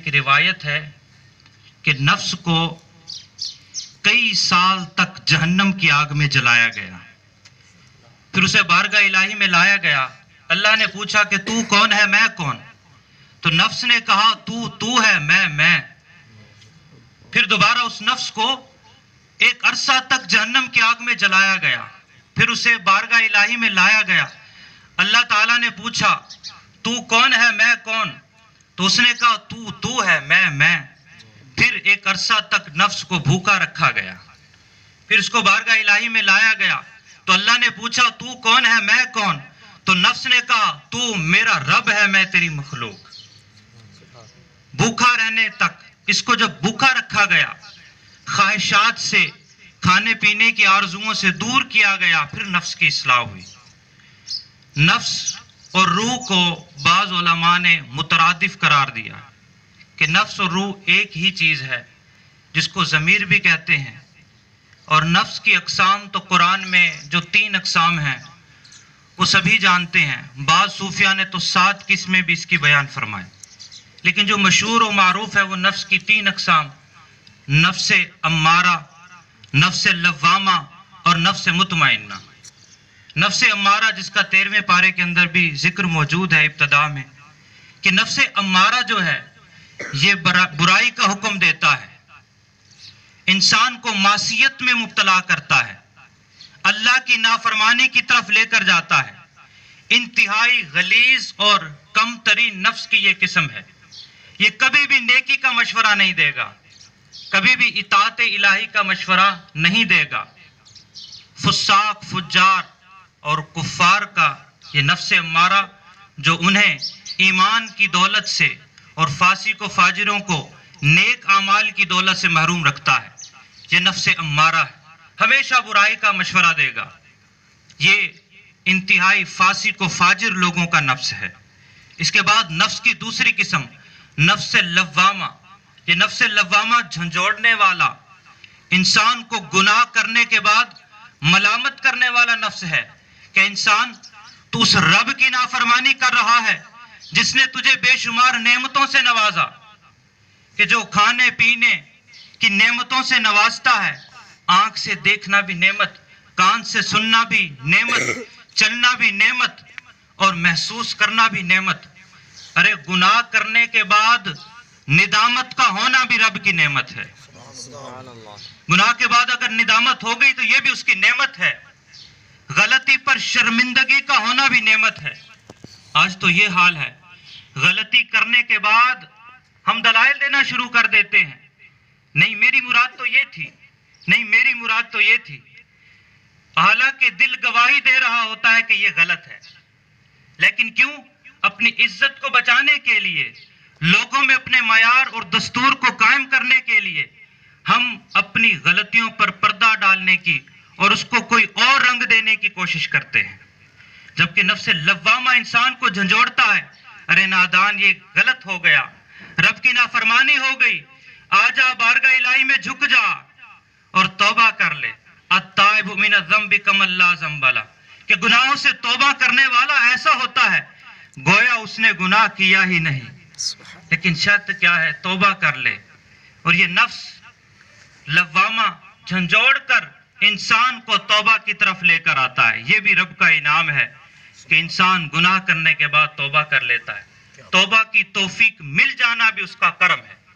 کی روایت ہے کہ نفس کو کئی سال تک جہنم کی آگ میں جلایا گیا، پھر اسے بارگاہ الہی میں لایا گیا۔ اللہ نے پوچھا کہ تو کون ہے، میں کون؟ تو نفس نے کہا تو ہے، میں۔ پھر دوبارہ اس نفس کو ایک عرصہ تک جہنم کی آگ میں جلایا گیا، پھر اسے بارگاہ الہی میں لایا گیا۔ اللہ تعالیٰ نے پوچھا تو کون ہے، میں کون؟ تو اس نے کہا تو ہے، میں۔ پھر ایک عرصہ تک نفس کو بھوکا رکھا گیا، پھر اس کو بارگاہ الہی میں لایا گیا تو اللہ نے پوچھا تو کون ہے، میں کون؟ تو نفس نے کہا تو میرا رب ہے، میں تیری مخلوق۔ بھوکا رہنے تک اس کو جب بھوکا رکھا گیا، خواہشات سے، کھانے پینے کی آرزوؤں سے دور کیا گیا، پھر نفس کی اصلاح ہوئی۔ نفس اور روح کو بعض علماء نے مترادف قرار دیا کہ نفس اور روح ایک ہی چیز ہے، جس کو ضمیر بھی کہتے ہیں۔ اور نفس کی اقسام تو قرآن میں جو 3 اقسام ہیں وہ سبھی جانتے ہیں، بعض صوفیاء نے تو 7 قسمیں بھی اس کی بیان فرمائے، لیکن جو مشہور و معروف ہے وہ نفس کی 3 اقسام، نفس امارہ، نفس لوامہ اور نفس مطمئنہ۔ نفس امارہ جس کا 13ویں پارے کے اندر بھی ذکر موجود ہے ابتدا میں، کہ نفس امارہ جو ہے یہ برائی کا حکم دیتا ہے، انسان کو معصیت میں مبتلا کرتا ہے، اللہ کی نافرمانی کی طرف لے کر جاتا ہے۔ انتہائی غلیظ اور کم ترین نفس کی یہ قسم ہے، یہ کبھی بھی نیکی کا مشورہ نہیں دے گا، کبھی بھی اطاعت الہی کا مشورہ نہیں دے گا۔ فساق، فجار اور کفار کا یہ نفس امارہ جو انہیں ایمان کی دولت سے اور فاسق و فاجروں کو نیک اعمال کی دولت سے محروم رکھتا ہے، یہ نفس امارہ ہے، ہمیشہ برائی کا مشورہ دے گا۔ یہ انتہائی فاسق و فاجر لوگوں کا نفس ہے۔ اس کے بعد نفس کی دوسری قسم نفس لوامہ، یہ نفس لوامہ جھنجھوڑنے والا، انسان کو گناہ کرنے کے بعد ملامت کرنے والا نفس ہے کہ انسان تو اس رب کی نافرمانی کر رہا ہے جس نے تجھے بے شمار نعمتوں سے نوازا، کہ جو کھانے پینے کی نعمتوں سے نوازتا ہے، آنکھ سے دیکھنا بھی نعمت، کان سے سننا بھی نعمت، چلنا بھی نعمت اور محسوس کرنا بھی نعمت۔ ارے گناہ کرنے کے بعد ندامت کا ہونا بھی رب کی نعمت ہے۔ گناہ کے بعد اگر ندامت ہو گئی تو یہ بھی اس کی نعمت ہے۔ غلطی پر شرمندگی کا ہونا بھی نعمت ہے۔ آج تو یہ حال ہے، غلطی کرنے کے بعد ہم دلائل دینا شروع کر دیتے ہیں، نہیں میری مراد تو یہ تھی، نہیں میری مراد تو یہ تھی، حالانکہ دل گواہی دے رہا ہوتا ہے کہ یہ غلط ہے، لیکن کیوں؟ اپنی عزت کو بچانے کے لیے، لوگوں میں اپنے معیار اور دستور کو قائم کرنے کے لیے ہم اپنی غلطیوں پر پردہ ڈالنے کی اور اس کو کوئی اور رنگ دینے کی کوشش کرتے ہیں، جبکہ نفس لوامہ انسان کو جھنجھوڑتا ہے، ارے نادان یہ غلط ہو گیا، رب کی نافرمانی ہو گئی، آجا بارگاہ الہی میں جھک جا اور توبہ کر لے۔ التائب من الذنب کمن لا ذنب لہ، کہ گناہوں سے توبہ کرنے والا ایسا ہوتا ہے گویا اس نے گناہ کیا ہی نہیں، لیکن شرط کیا ہے؟ توبہ کر لے۔ اور یہ نفس لوامہ جھنجھوڑ کر انسان کو توبہ کی طرف لے کر آتا ہے۔ یہ بھی رب کا انعام ہے کہ انسان گناہ کرنے کے بعد توبہ کر لیتا ہے، توبہ کی توفیق مل جانا بھی اس کا کرم ہے۔